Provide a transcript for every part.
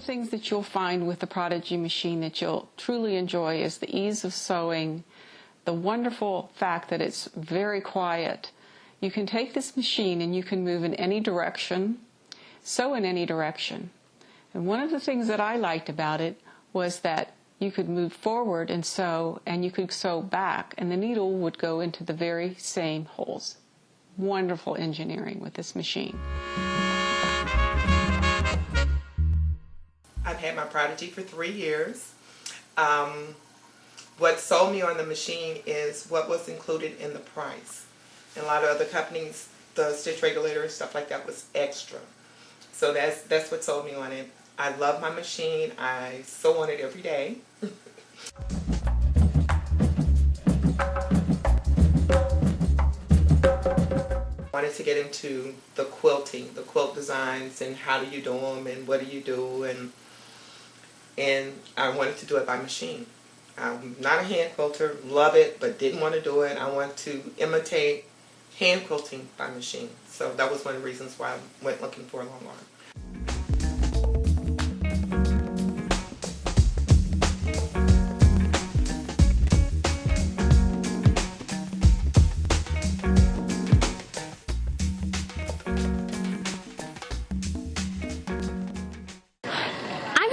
things that you'll find with the Prodigy machine that you'll truly enjoy is the ease of sewing, the wonderful fact that it's very quiet. You can take this machine and you can move in any direction, sew in any direction. And one of the things that I liked about it was that you could move forward and you could sew back, and the needle would go into the very same holes. Wonderful engineering with this machine. I've had my Prodigy for 3 years. What sold me on the machine is what was included in the price. And a lot of other companies, the stitch regulator and stuff like that was extra. So that's what sold me on it. I love my machine. I sew on it every day. I wanted to get into the quilting, the quilt designs, and how do you do them, and what do you do, and I wanted to do it by machine. I'm not a hand quilter, love it, but didn't want to do it. I want to imitate hand quilting by machine. So that was one of the reasons why I went looking for a long arm.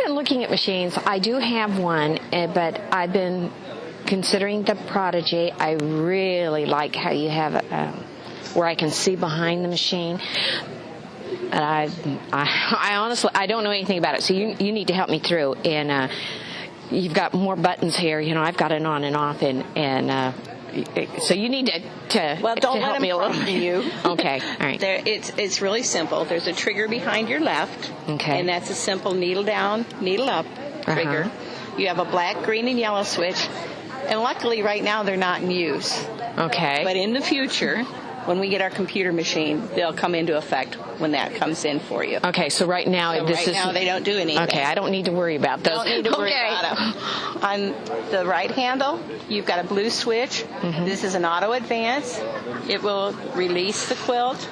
Looking at machines, I do have one, but I've been considering the Prodigy. I really like how you have where I can see behind the machine. And I honestly, I don't know anything about it, so you need to help me through. And you've got more buttons here. You know, I've got an on and off, and so you need to well, don't to let help me a little bit. You. Okay, all right. It's really simple. There's a trigger behind your left, okay, and that's a simple needle down, needle up trigger. You have a black, green, and yellow switch, and luckily right now they're not in use. Okay. But in the future, when we get our computer machine, they'll come into effect when that comes in for you. Okay, so right now now they don't do anything. Okay, I don't need to worry about those. Don't need to worry about them. On the right handle, you've got a blue switch. This is an auto advance. It will release the quilt.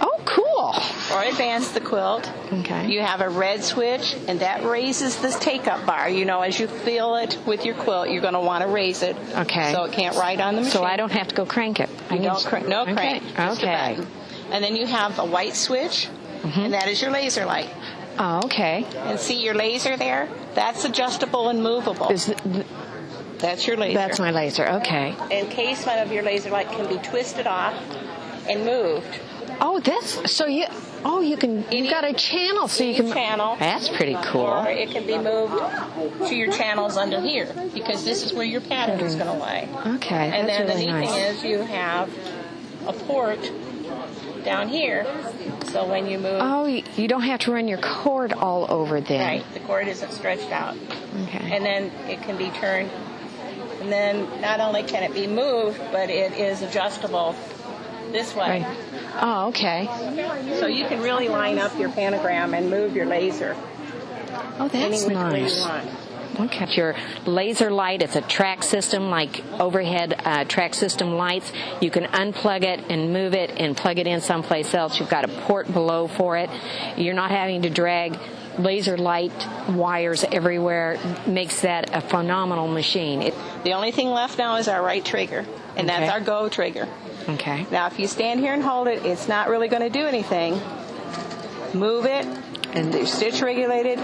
Oh, cool. Or advance the quilt. Okay. You have a red switch, and that raises this take-up bar. You know, as you feel it with your quilt, you're going to want to raise it. Okay. So it can't ride on the machine. So I don't have to go crank it. No crank. Just a button. And then you have a white switch, and that is your laser light. Oh, okay. And see your laser there? That's adjustable and movable. That's your laser. That's my laser. Okay. Encasement of your laser light can be twisted off and moved. Oh, that's so you. Oh, you can. You've got a channel, so you can. Channel. That's pretty cool. Or it can be moved to your channels under here, because this is where your pattern is going to lie. Okay. And then that's really the neat nice. thing is you have a port down here, so when you move. Oh, you don't have to run your cord all over then. Right. The cord isn't stretched out. Okay. And then it can be turned. And then not only can it be moved, but it is adjustable this way. Right. Oh, okay. So you can really line up your pentagram and move your laser. Oh, that's any which way nice. you want. Okay. Your laser light, it's a track system, like overhead track system lights. You can unplug it and move it and plug it in someplace else. You've got a port below for it. You're not having to drag laser light wires everywhere. Makes that a phenomenal machine. The only thing left now is our right trigger, and that's our go trigger. Okay. Now, if you stand here and hold it, it's not really going to do anything. Move it, and they're stitch regulated.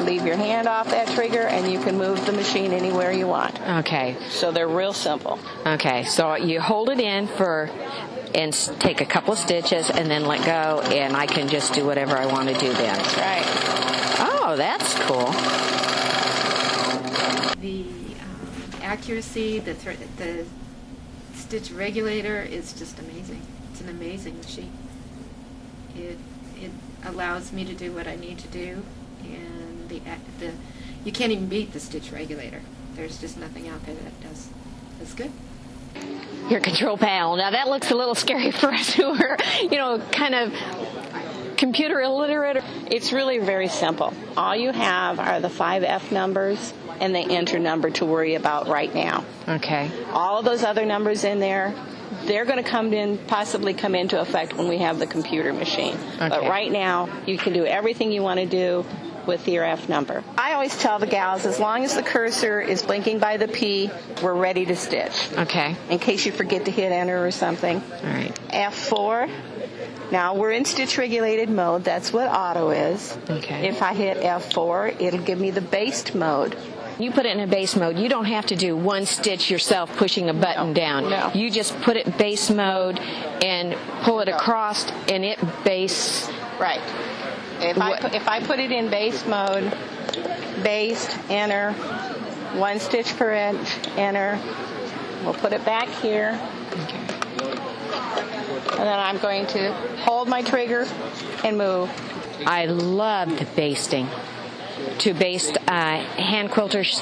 Leave your hand off that trigger, and you can move the machine anywhere you want. Okay. So they're real simple. Okay, so you hold it in and take a couple of stitches and then let go, and I can just do whatever I want to do then. That's right. Oh, that's cool. The accuracy, the stitch regulator is just amazing. It's an amazing machine. It allows me to do what I need to do, and you can't even beat the stitch regulator. There's just nothing out there that does as good. Your control panel. Now that looks a little scary for us who are, kind of computer illiterate. It's really very simple. All you have are the 5 F numbers and the enter number to worry about right now. Okay. All of those other numbers in there, they're going to possibly come into effect when we have the computer machine. Okay. But right now, you can do everything you want to do with your F number. I always tell the gals, as long as the cursor is blinking by the P, we're ready to stitch. Okay. In case you forget to hit enter or something. All right. F4. Now we're in stitch regulated mode. That's what auto is. Okay. If I hit F4, it'll give me the based mode. You put it in a base mode. You don't have to do one stitch yourself pushing a button down. No. You just put it base mode and pull it across, and it base. Right. If I put it in base mode, based, enter, one stitch per inch, enter. We'll put it back here. Okay. And then I'm going to hold my trigger and move. I love the basting. To baste hand quilters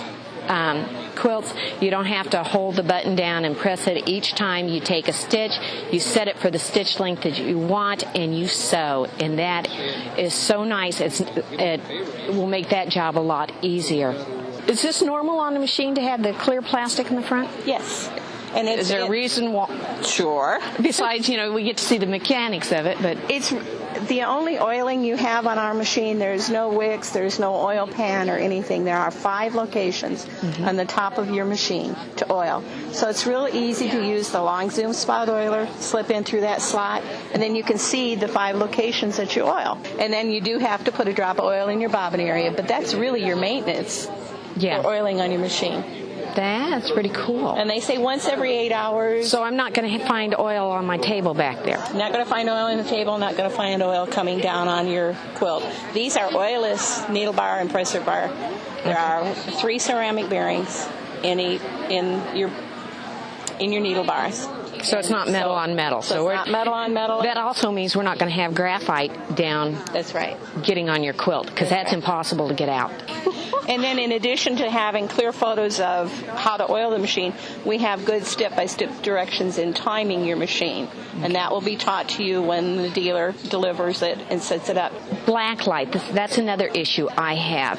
quilts, you don't have to hold the button down and press it each time you take a stitch. You set it for the stitch length that you want, and you sew, and that is so nice. It will make that job a lot easier. Is this normal on the machine to have the clear plastic in the front? Yes. And Is there a reason why? Sure. Besides, we get to see the mechanics of it, but It's the only oiling you have on our machine. There's no wicks, there's no oil pan or anything. There are 5 locations on the top of your machine to oil. So it's real easy to use the long zoom spot oiler, slip in through that slot, and then you can see the 5 locations that you oil. And then you do have to put a drop of oil in your bobbin area, but that's really your maintenance for oiling on your machine. That's pretty cool. And they say once every 8 hours. So I'm not going to find oil on my table back there. Not going to find oil on the table, not going to find oil coming down on your quilt. These are oilless needle bar and presser bar. There are 3 ceramic bearings in your needle bars. So it's not metal on metal. So it's not metal on metal. That also means we're not going to have graphite down. That's right. Getting on your quilt, because that's impossible to get out. And then in addition to having clear photos of how to oil the machine, we have good step-by-step directions in timing your machine. And that will be taught to you when the dealer delivers it and sets it up. Black light, that's another issue I have.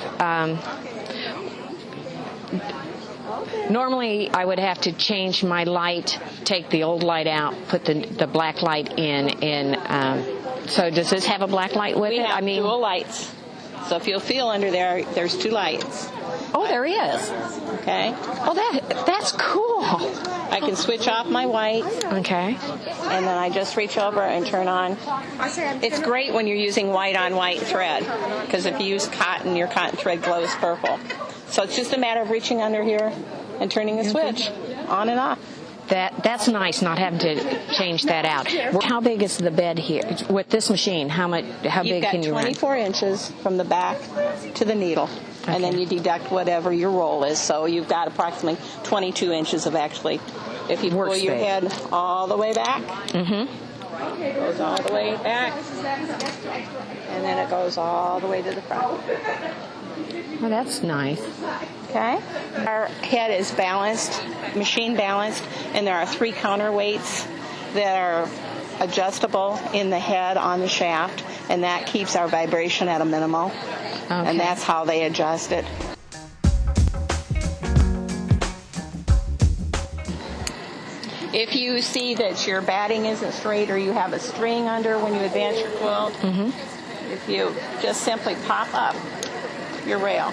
Normally, I would have to change my light, take the old light out, put the black light in, and so does this have a black light with it? We have dual lights. So if you'll feel under there, there's 2 lights. Oh, there is. Okay. Oh, that's cool. I can switch off my white. Okay. And then I just reach over and turn on. It's great when you're using white on white thread, because if you use cotton, your cotton thread glows purple. So it's just a matter of reaching under here and turning the switch on and off. That's nice, not having to change that out. How big is the bed here with this machine? How big can you run? You've got 24 inches from the back to the needle, and then you deduct whatever your roll is. So you've got approximately 22 inches of actually. If you pull your head all the way back, it goes all the way back, and then it goes all the way to the front. Well, that's nice. Okay. Our head is balanced, machine balanced, and there are 3 counterweights that are adjustable in the head on the shaft, and that keeps our vibration at a minimal. Okay. And that's how they adjust it. If you see that your batting isn't straight or you have a string under when you advance your quilt, if you just simply pop up your rail,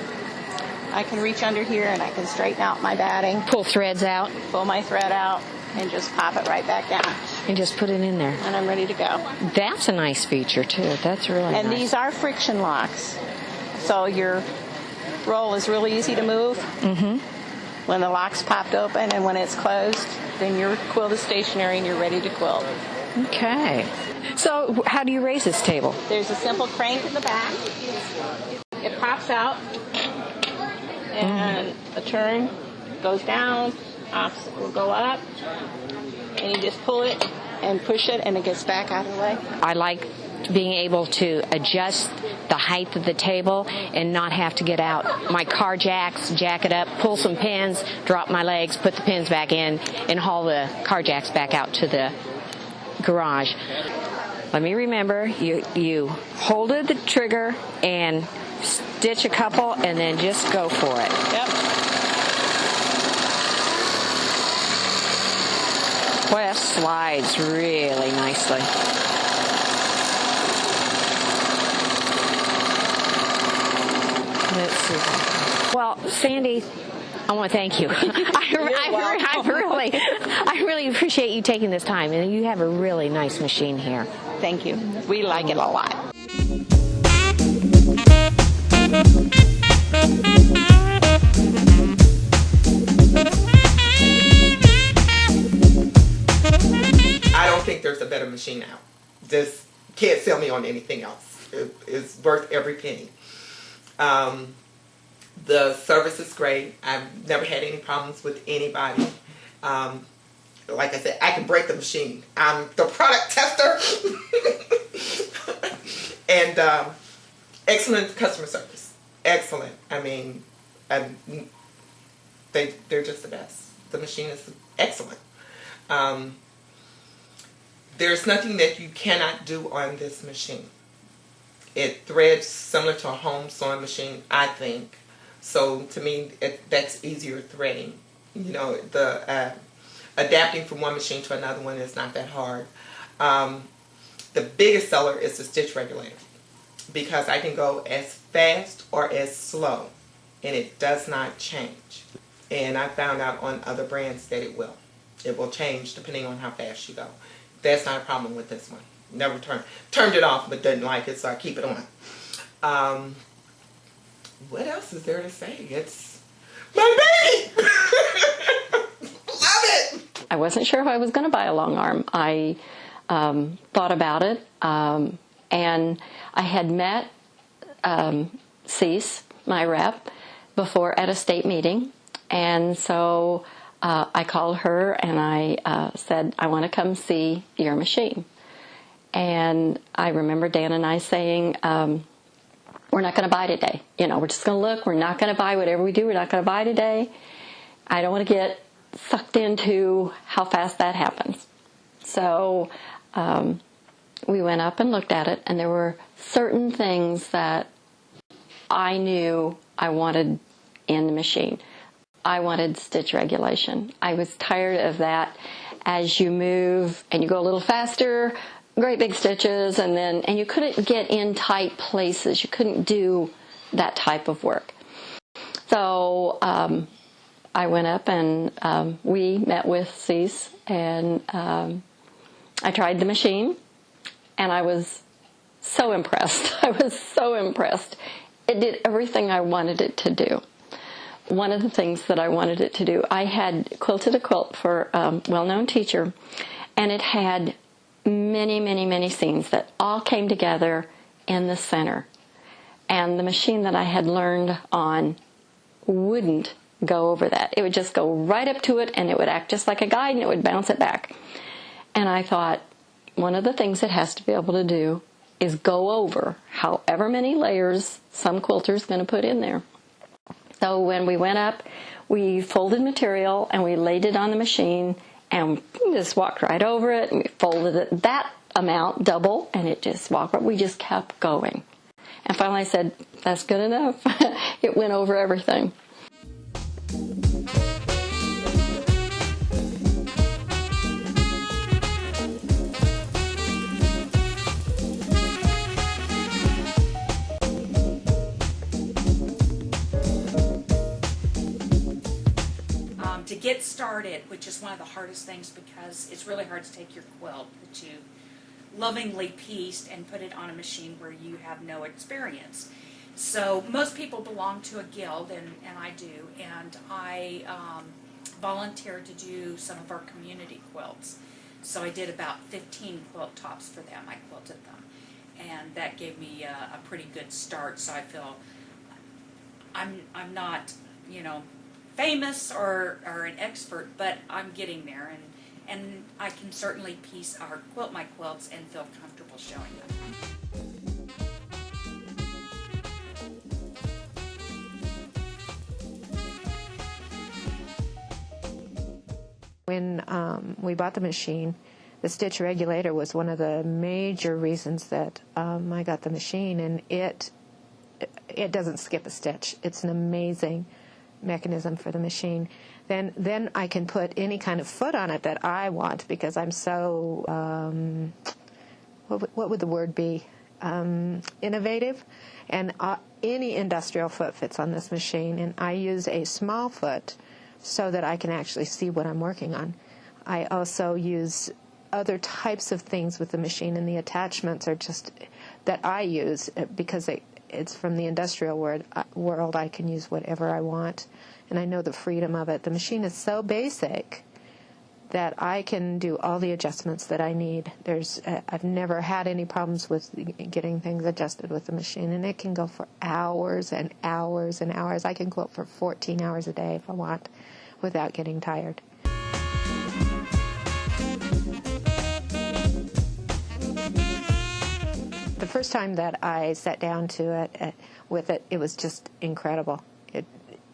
I can reach under here and I can straighten out my batting. Pull threads out. Pull my thread out and just pop it right back down. And just put it in there. And I'm ready to go. That's a nice feature, too. That's really nice. And these are friction locks. So your roll is really easy to move. When the lock's popped open and when it's closed, then your quilt is stationary and you're ready to quilt. Okay. So how do you raise this table? There's a simple crank in the back. It pops out. And a turn goes down, opposite will go up, and you just pull it and push it, and it gets back out of the way. I like being able to adjust the height of the table and not have to get out my car jacks, jack it up, pull some pins, drop my legs, put the pins back in, and haul the car jacks back out to the garage. Let me remember, you hold the trigger and stitch a couple and then just go for it. Yep. Boy, that slides really nicely. Susan. Well, Sandy, I want to thank you. I really appreciate you taking this time, and you have a really nice machine here. Thank you. We like it a lot. I don't think there's a better machine out. Just can't sell me on anything else. It's worth every penny. The service is great. I've never had any problems with anybody. Like I said, I can break the machine. I'm the product tester. And excellent customer service. Excellent. I mean, they're just the best. The machine is excellent. There's nothing that you cannot do on this machine. It threads similar to a home sewing machine, I think. So to me, that's easier threading. You know, the adapting from one machine to another one is not that hard. The biggest seller is the stitch regulator, because I can go as fast or as slow, and it does not change. And I found out on other brands that it will. It will change depending on how fast you go. That's not a problem with this one. Never turned it off, but didn't like it, so I keep it on. What else is there to say? It's my baby! Love it! I wasn't sure if I was going to buy a long arm. I thought about it, and I had met Cease, my rep, before at a state meeting, and so I called her and I said, I want to come see your machine. And I remember Dan and I saying, we're not going to buy today. You know, we're just going to look. We're not going to buy whatever we do. We're not going to buy today. I don't want to get sucked into how fast that happens. So we went up and looked at it, and there were certain things that I knew I wanted in the machine. I wanted stitch regulation. I was tired of that. As you move and you go a little faster, great big stitches, and you couldn't get in tight places. You couldn't do that type of work. So I went up and we met with Cease, and I tried the machine, and I was so impressed. I was so impressed. It did everything I wanted it to do. One of the things that I wanted it to do, I had quilted a quilt for a well-known teacher, and it had many, many, many seams that all came together in the center. And the machine that I had learned on wouldn't go over that. It would just go right up to it, and it would act just like a guide, and it would bounce it back. And I thought, one of the things it has to be able to do is go over however many layers some quilter's going to put in there. So when we went up, we folded material and we laid it on the machine, and we just walked right over it, and we folded it that amount, double, and it just walked right. We just kept going. And finally I said, that's good enough. It went over everything. To get started, which is one of the hardest things, because it's really hard to take your quilt that you lovingly pieced and put it on a machine where you have no experience. So most people belong to a guild, and I do, and I volunteered to do some of our community quilts. So I did about 15 quilt tops for them. I quilted them, and that gave me a pretty good start. So I feel I'm not, you know, famous or an expert, but I'm getting there, and I can certainly piece or quilt my quilts and feel comfortable showing them. When we bought the machine, the stitch regulator was one of the major reasons that I got the machine, and it doesn't skip a stitch. It's an amazing mechanism for the machine. Then I can put any kind of foot on it that I want, because I'm so what would the word be, innovative, and any industrial foot fits on this machine, and I use a small foot so that I can actually see what I'm working on. I also use other types of things with the machine, and the attachments are just that I use because it's from the industrial world. I can use whatever I want, and I know the freedom of it. The machine is so basic that I can do all the adjustments that I need. I've never had any problems with getting things adjusted with the machine, and it can go for hours and hours and hours. I can quilt for 14 hours a day if I want without getting tired. The first time that I sat down to it with it, it was just incredible.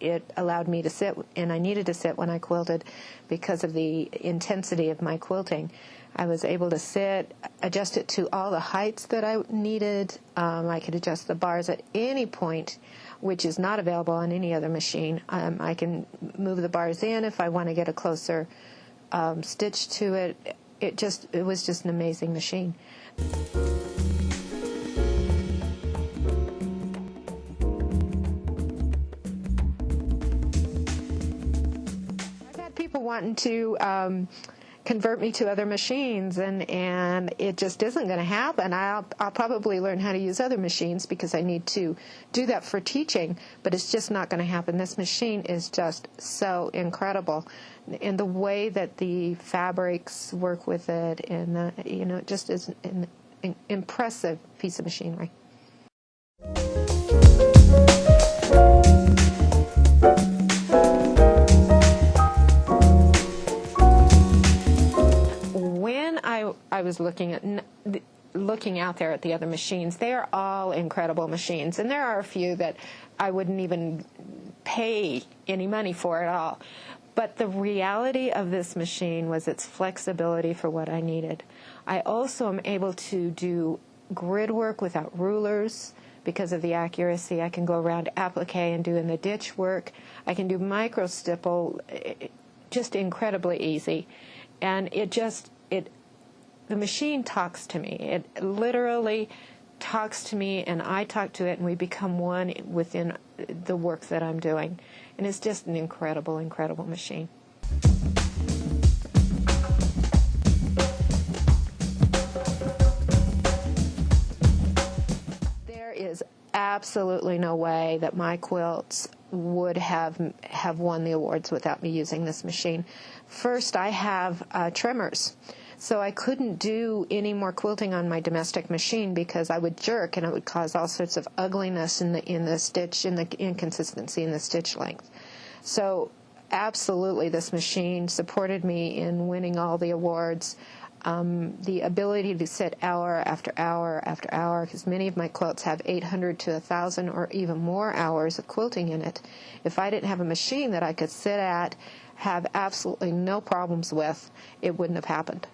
It allowed me to sit, and I needed to sit when I quilted because of the intensity of my quilting. I was able to sit, adjust it to all the heights that I needed. I could adjust the bars at any point, which is not available on any other machine. I can move the bars in if I want to get a closer stitch to it. It was just an amazing machine. People wanting to convert me to other machines, and it just isn't going to happen. I'll probably learn how to use other machines because I need to do that for teaching, but it's just not going to happen. This machine is just so incredible, and the way that the fabrics work with it, and it just is an impressive piece of machinery. I was looking out there at the other machines. They are all incredible machines, and there are a few that I wouldn't even pay any money for at all. But the reality of this machine was its flexibility for what I needed. I also am able to do grid work without rulers because of the accuracy. I can go around applique and do in the ditch work. I can do micro stipple, just incredibly easy. And the machine talks to me. It literally talks to me, and I talk to it, and we become one within the work that I'm doing. And it's just an incredible, incredible machine. There is absolutely no way that my quilts would have won the awards without me using this machine. First, I have tremors. So I couldn't do any more quilting on my domestic machine because I would jerk, and it would cause all sorts of ugliness in the stitch, in the inconsistency in the stitch length. So absolutely, this machine supported me in winning all the awards. The ability to sit hour after hour after hour, because many of my quilts have 800 to 1,000 or even more hours of quilting in it. If I didn't have a machine that I could sit at, have absolutely no problems with, it wouldn't have happened.